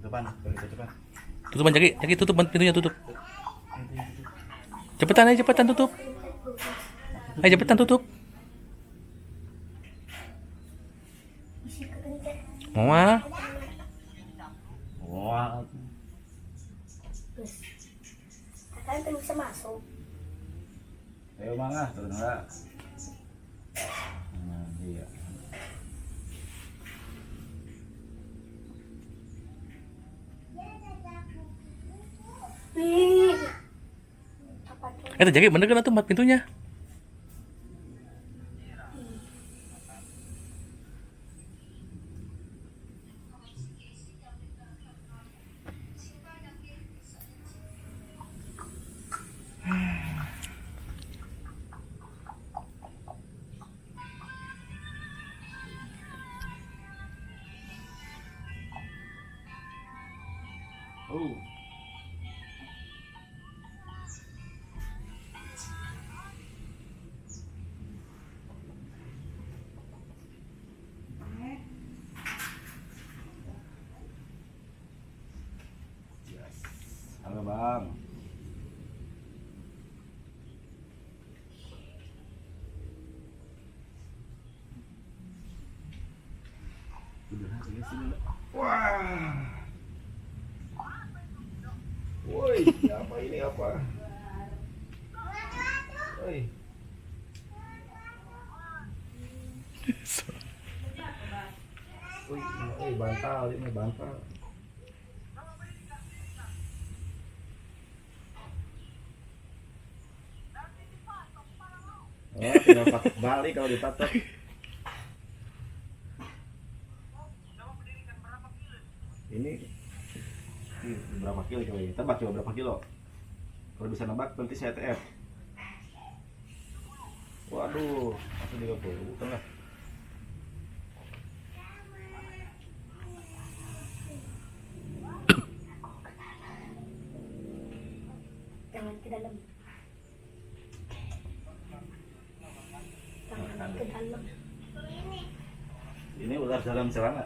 Depan, depan. Tutupan Jaki tutup pintunya tutup. Cepetan aja cepetan tutup. Ayo cepetan tutup. Mama. Wah. Kakak bisa masuk. Ayo mangga, turun enggak? Nah, iya. Wih. Apa tuh? Jaki bener kan tuh pintunya? Oh. Yes. Halo Bang. Wah. Woi, apa ini apa? Woi. Woi, bantal ini bantal. Oh, tinggal pakai balik kalau ditatok. Ini berapa kilo coba ya? Tebak coba berapa kilo? Kalau bisa nebak nanti saya TF. Waduh, masih 30 bukan lah. Jangan ke dalam. Jangan ke dalam. Ini ular dalam celana.